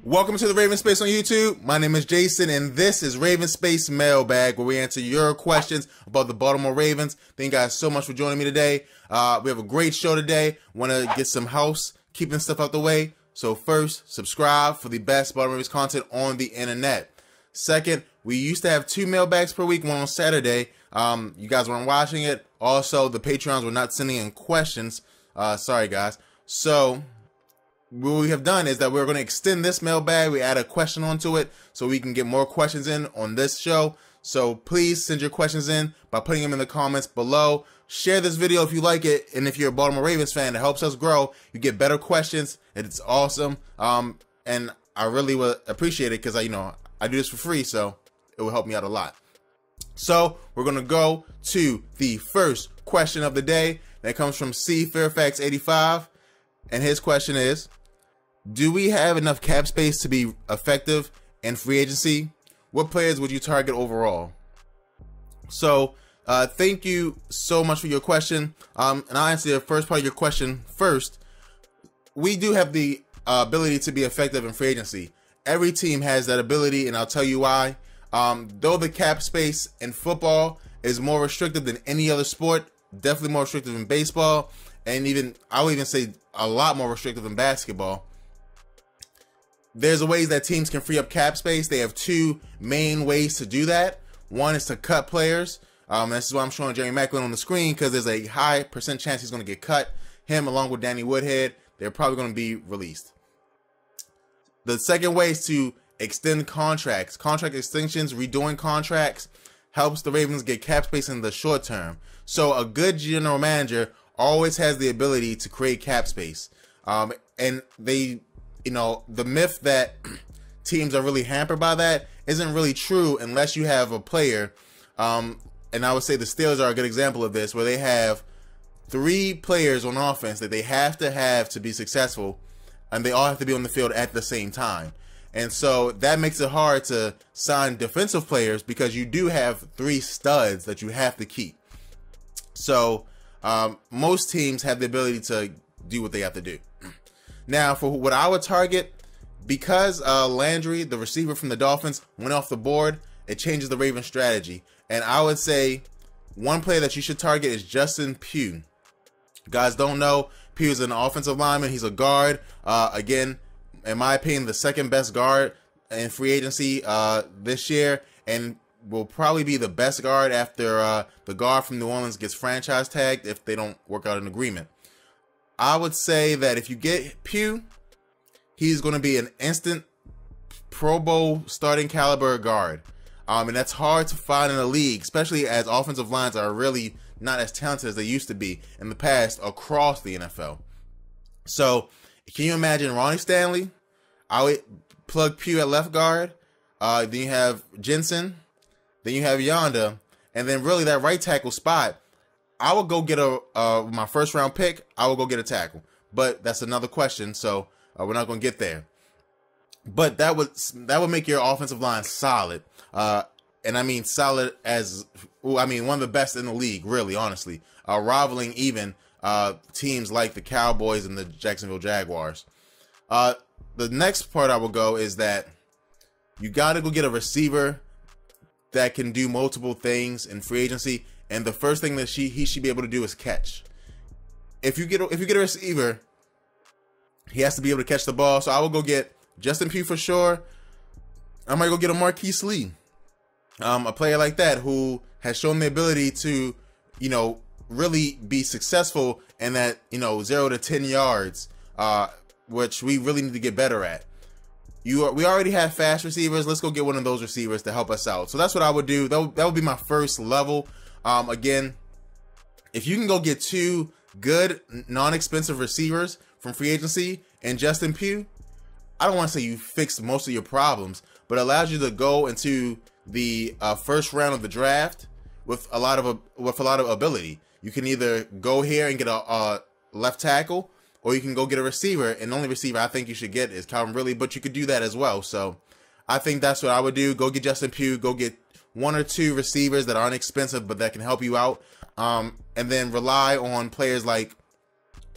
Welcome to the Raven Space on YouTube. My name is Jason, and this is Raven Space Mailbag, where we answer your questions about the Baltimore Ravens. Thank you guys so much for joining me today. We have a great show today. Want to get some housekeeping stuff out the way. So first, subscribe for the best Baltimore Ravens content on the internet. Second, we used to have 2 mailbags per week, one on Saturday. You guys weren't watching it. Also, the Patreons were not sending in questions. Sorry, guys. So what we have done is that we're going to extend this mailbag. We add a question onto it so we can get more questions in on this show. So please send your questions in by putting them in the comments below. Share this video if you like it, and if you're a Baltimore Ravens fan, it helps us grow. You get better questions, and it's awesome. And I really would appreciate it because I do this for free, so it will help me out a lot. So we're going to go to the first question of the day. That comes from C Fairfax 85, and his question is: do we have enough cap space to be effective in free agency? What players would you target overall? So thank you so much for your question. And I'll answer the first part of your question first. We do have the ability to be effective in free agency. Every team has that ability, and I'll tell you why. Though the cap space in football is more restrictive than any other sport, definitely more restrictive in baseball, and I would even say a lot more restrictive than basketball. There's ways that teams can free up cap space. They have 2 main ways to do that. One is to cut players. This is why I'm showing Jerry Macklin on the screen, because there's a high % chance he's going to get cut. Him along with Danny Woodhead, they're probably going to be released. The second way is to extend contracts. Contract extensions, redoing contracts, helps the Ravens get cap space in the short term. So a good general manager always has the ability to create cap space. And they, the myth that teams are really hampered by that isn't really true unless you have a player. And I would say the Steelers are a good example of this, where they have 3 players on offense that they have to be successful, and they all have to be on the field at the same time. And so that makes it hard to sign defensive players, because you do have 3 studs that you have to keep. So most teams have the ability to do what they have to do. Now, for what I would target, because Landry, the receiver from the Dolphins, went off the board, it changes the Ravens strategy. And I would say one player that you should target is Justin Pugh. You guys don't know, Pugh is an offensive lineman. He's a guard. Again, in my opinion, the second best guard in free agency this year, and will probably be the best guard after the guard from New Orleans gets franchise tagged if they don't work out an agreement. I would say that if you get Pugh, he's going to be an instant Pro Bowl starting caliber guard. And that's hard to find in the league, especially as offensive lines are really not as talented as they used to be in the past across the NFL. So can you imagine Ronnie Stanley? I would plug Pugh at left guard. Then you have Jensen. Then you have Yonda. And then really that right tackle spot, I would go get my first round pick. I will go get a tackle. But that's another question, so we're not going to get there. But that would make your offensive line solid. And I mean solid as, one of the best in the league, really, honestly. Rivaling even teams like the Cowboys and the Jacksonville Jaguars. The next part I will go is that you got to go get a receiver that can do multiple things in free agency. And the first thing that he should be able to do is catch. If you get a receiver, he has to be able to catch the ball. So I will go get Justin Pugh for sure. I might go get a Marquise Lee, a player like that who has shown the ability to, really be successful in that, 0 to 10 yards, which we really need to get better at. We already have fast receivers. Let's go get one of those receivers to help us out. So that's what I would do. That would be my first level. Again, if you can go get 2 good, non-expensive receivers from free agency and Justin Pugh, I don't want to say you fixed most of your problems, but it allows you to go into the first round of the draft with a lot of ability. You can either go here and get a left tackle, or you can go get a receiver, and the only receiver I think you should get is Calvin Ridley, but you could do that as well. So I think that's what I would do. Go get Justin Pugh, go get 1 or 2 receivers that aren't expensive but that can help you out, and then rely on players like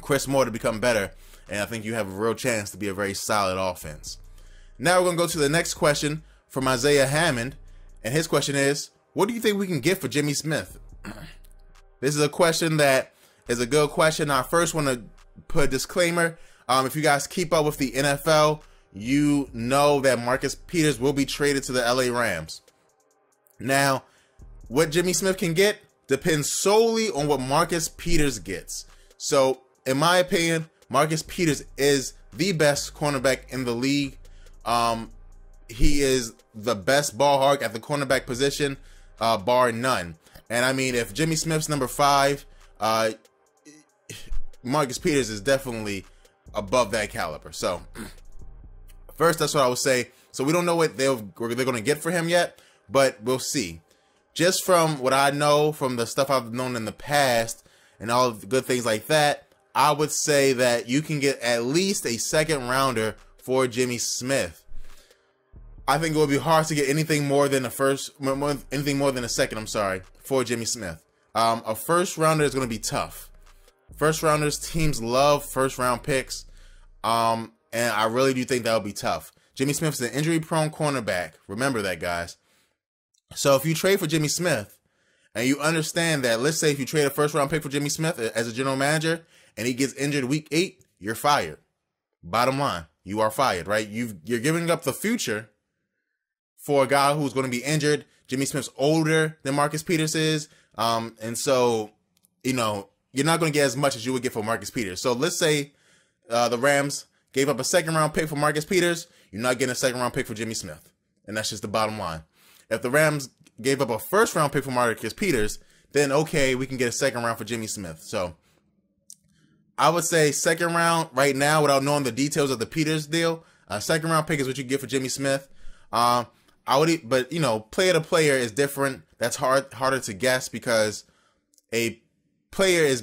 Chris Moore to become better, and I think you have a real chance to be a very solid offense. Now we're going to go to the next question from Isaiah Hammond. And his question is, what do you think we can get for Jimmy Smith? This is a question that is a good question. I first want to put a disclaimer. If you guys keep up with the NFL, you know that Marcus Peters will be traded to the LA Rams. Now, what Jimmy Smith can get depends solely on what Marcus Peters gets. So, in my opinion, Marcus Peters is the best cornerback in the league. He is the best ball hawk at the cornerback position, bar none. And I mean, if Jimmy Smith's number 5, Marcus Peters is definitely above that caliber. So, first, that's what I would say. So we don't know what they're going to get for him yet, but we'll see. Just from what I know, from the stuff I've known in the past, and all the good things like that, I would say that you can get at least a second rounder for Jimmy Smith. I think it would be hard to get anything more than a second. I'm sorry, for Jimmy Smith. A first rounder is going to be tough. First rounders, teams love first round picks. And I really do think that would be tough. Jimmy Smith is an injury prone cornerback. Remember that, guys. So if you trade for Jimmy Smith and you understand that, let's say if you trade a first round pick for Jimmy Smith as a general manager and he gets injured week 8, you're fired. Bottom line, you are fired, right? You're giving up the future for a guy who's going to be injured. Jimmy Smith's older than Marcus Peters is. And so, you know, you're not going to get as much as you would get for Marcus Peters. So let's say the Rams gave up a second round pick for Marcus Peters. You're not getting a second round pick for Jimmy Smith. And that's just the bottom line. If the Rams gave up a first round pick for Marcus Peters, then okay, we can get a second round for Jimmy Smith. So I would say second round right now, without knowing the details of the Peters deal, a second round pick is what you get for Jimmy Smith. But you know, player to player is different. That's harder to guess because a player is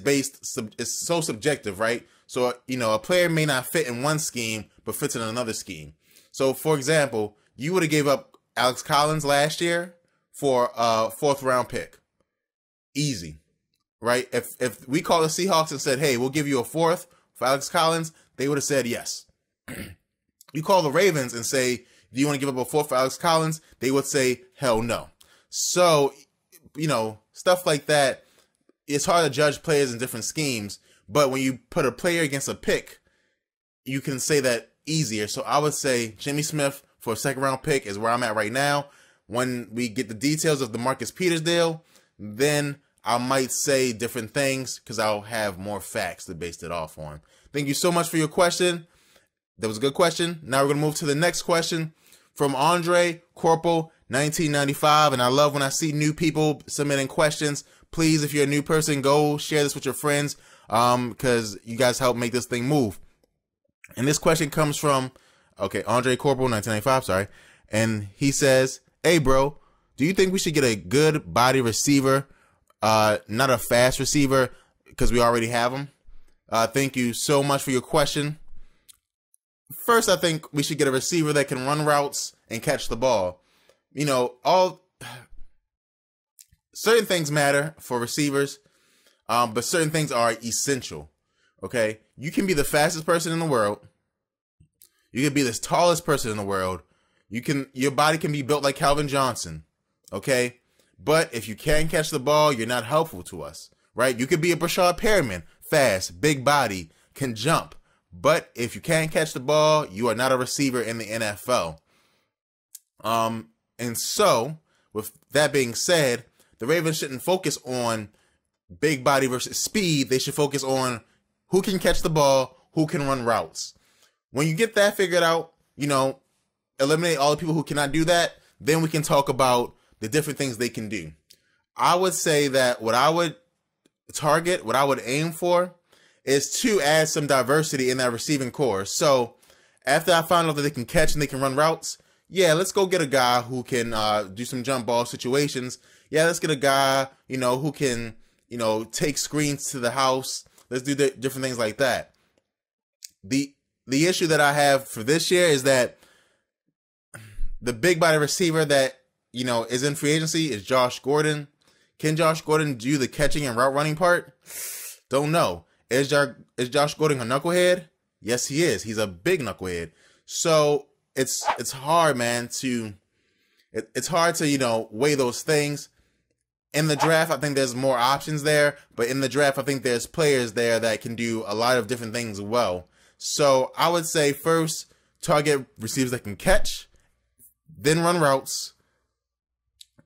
so subjective, right? So, you know, a player may not fit in one scheme, but fits in another scheme. So, for example, you would have gave up Alex Collins last year for a 4th round pick. Easy, right? If we called the Seahawks and said, hey, we'll give you a 4th for Alex Collins, they would have said yes. You call the Ravens and say, do you want to give up a 4th for Alex Collins? They would say, hell no. So, you know, stuff like that, it's hard to judge players in different schemes, but when you put a player against a pick, you can say that easier. So I would say Jimmy Smith for a second round pick is where I'm at right now. When we get the details of the Marcus Peters deal, then I might say different things because I'll have more facts to base it off on. Thank you so much for your question. That was a good question. Now we're going to move to the next question from Andre Corporal 1995. And I love when I see new people submitting questions. Please, if you're a new person, go share this with your friends because you guys help make this thing move. And this question comes from, Andre Corporal 1995, sorry. And he says, hey, bro, do you think we should get a good body receiver, not a fast receiver, because we already have them? Thank you so much for your question. First, I think we should get a receiver that can run routes and catch the ball. You know, certain things matter for receivers, but certain things are essential. Okay, you can be the fastest person in the world. You can be the tallest person in the world. Your body can be built like Calvin Johnson. Okay, but if you can't catch the ball, you're not helpful to us, right? You could be a Brashad Perriman, fast, big body, can jump. But if you can't catch the ball, you are not a receiver in the NFL. And so, with that being said, the Ravens shouldn't focus on big body versus speed. They should focus on who can catch the ball, who can run routes. When you get that figured out, you know, eliminate all the people who cannot do that, then we can talk about the different things they can do. I would say that what I would target, what I would aim for, is to add some diversity in that receiving core. So after I find out that they can catch and they can run routes, yeah, let's go get a guy who can do some jump ball situations. Yeah, let's get a guy, you know, who can, you know, take screens to the house. Let's do different things like that. The issue that I have for this year is that the big body receiver that, you know, is in free agency is Josh Gordon. Can Josh Gordon do the catching and route running part? Don't know. Is Josh Gordon a knucklehead? Yes, he is. He's a big knucklehead. So it's hard, man, it's hard to, you know, weigh those things. In the draft, I think there's more options there, but in the draft, I think there's players there that can do a lot of different things well. So I would say first, target receivers that can catch, then run routes,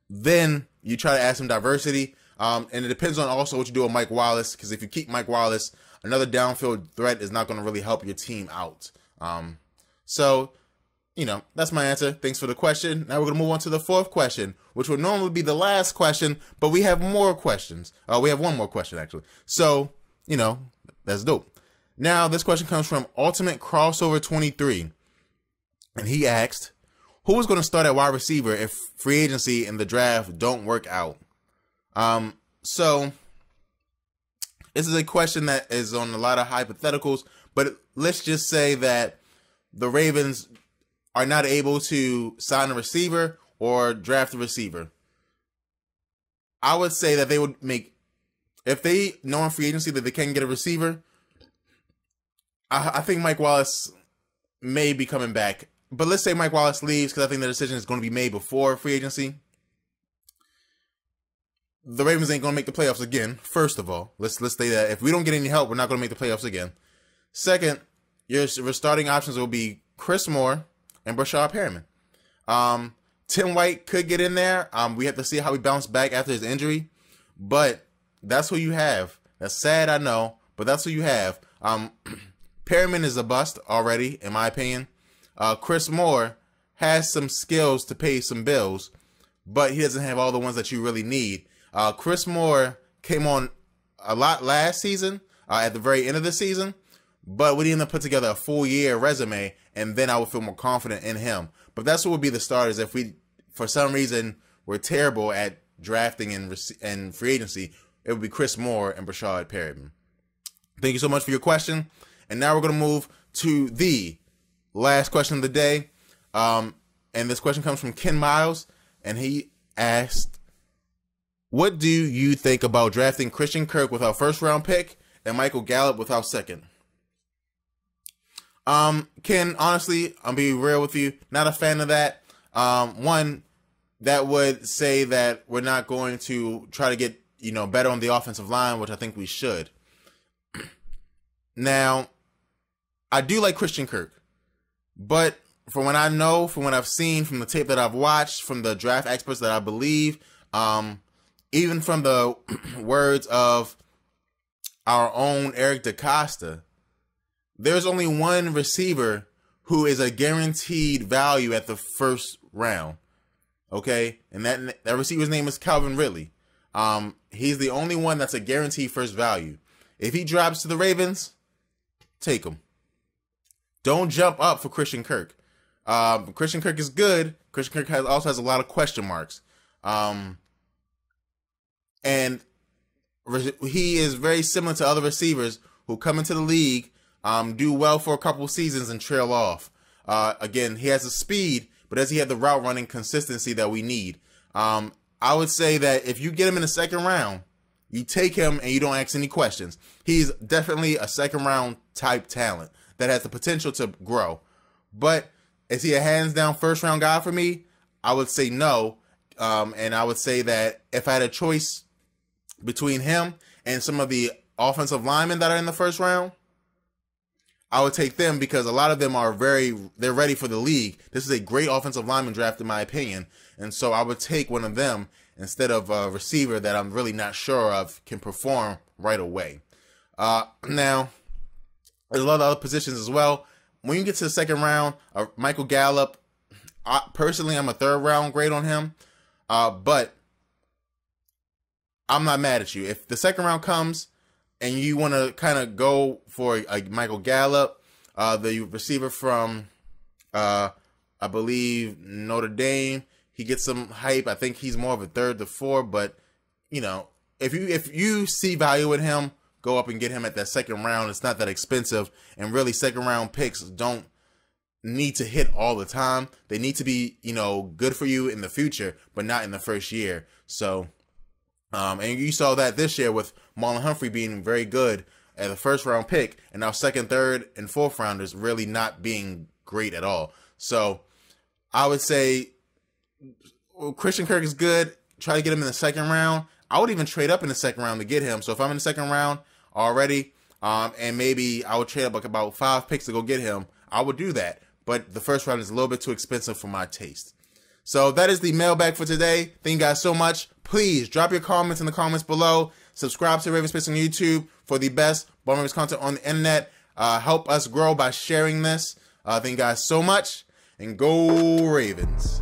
then you try to add some diversity. And it depends on also what you do with Mike Wallace, because if you keep Mike Wallace, another downfield threat is not going to really help your team out. So, you know, that's my answer. Thanks for the question. Now we're going to move on to the fourth question, which would normally be the last question, but we have more questions. We have one more question, actually. So, you know, that's dope. Now, this question comes from Ultimate Crossover 23, and he asked, who is going to start at wide receiver if free agency and the draft don't work out? So this is a question that is on a lot of hypotheticals, but let's just say that the Ravens are not able to sign a receiver or draft a receiver. I would say that they would make, if they know in free agency that they can't get a receiver, I think Mike Wallace may be coming back. But let's say Mike Wallace leaves, because I think the decision is going to be made before free agency. The Ravens ain't going to make the playoffs again. First of all, let's say that if we don't get any help, we're not going to make the playoffs again. Second, your starting options will be Chris Moore and Brashad Perriman. Tim White could get in there. We have to see how he bounced back after his injury, but that's who you have. That's sad, I know, but that's who you have. Perriman is a bust already, in my opinion. Chris Moore has some skills to pay some bills, but he doesn't have all the ones that you really need. Chris Moore came on a lot last season, at the very end of the season, but we didn't put together a full year resume, and then I would feel more confident in him. But that's what would be the starters if we, for some reason, were terrible at drafting and free agency. It would be Chris Moore and Brashad Perriman. Thank you so much for your question. And now we're going to move to the last question of the day. And this question comes from Ken Miles, and he asked, what do you think about drafting Christian Kirk with our first round pick and Michael Gallup with our second? Ken, honestly, I'll be real with you, not a fan of that. One, that would say that we're not going to try to get, you know, better on the offensive line, which I think we should. Now, I do like Christian Kirk, but from what I know, from what I've seen, from the tape that I've watched, from the draft experts that I believe, even from the words of our own Eric DaCosta, there's only one receiver who is a guaranteed value at the first round. Okay? And that receiver's name is Calvin Ridley. He's the only one that's a guaranteed first value. If he drops to the Ravens, take him. Don't jump up for Christian Kirk. Christian Kirk is good. Christian Kirk also has a lot of question marks. And he is very similar to other receivers who come into the league, do well for a couple seasons and trail off. Again, he has the speed, but does he have the route running consistency that we need? I would say that if you get him in the second round, you take him and you don't ask any questions. He's definitely a second round type talent that has the potential to grow. But is he a hands down first round guy for me? I would say no. And I would say that if I had a choice between him and some of the offensive linemen that are in the first round, I would take them because a lot of them are they're ready for the league. This is a great offensive lineman draft in my opinion. And so I would take one of them instead of a receiver that I'm really not sure of can perform right away. Now, there's a lot of other positions as well. When you get to the second round, Michael Gallup, personally, I'm a third round grade on him. But I'm not mad at you. If the second round comes and you want to kind of go for a Michael Gallup, the receiver from, I believe, Notre Dame, he gets some hype. I think he's more of a third to four, but you know, if you see value in him, go up and get him at that second round. It's not that expensive, and really second round picks don't need to hit all the time. They need to be, you know, good for you in the future, but not in the first year. So, and you saw that this year with Marlon Humphrey being very good at the first round pick, and now second, third, and fourth rounders really not being great at all. So I would say Christian Kirk is good. Try to get him in the second round. I would even trade up in the second round to get him. So if I'm in the second round already, and maybe I would trade up like about 5 picks to go get him, I would do that. But the first round is a little bit too expensive for my taste. So that is the mailbag for today. Thank you guys so much. Please drop your comments in the comments below. Subscribe to Raven Space on YouTube for the best Baltimore Ravens content on the internet. Help us grow by sharing this. Thank you guys so much. And go Ravens.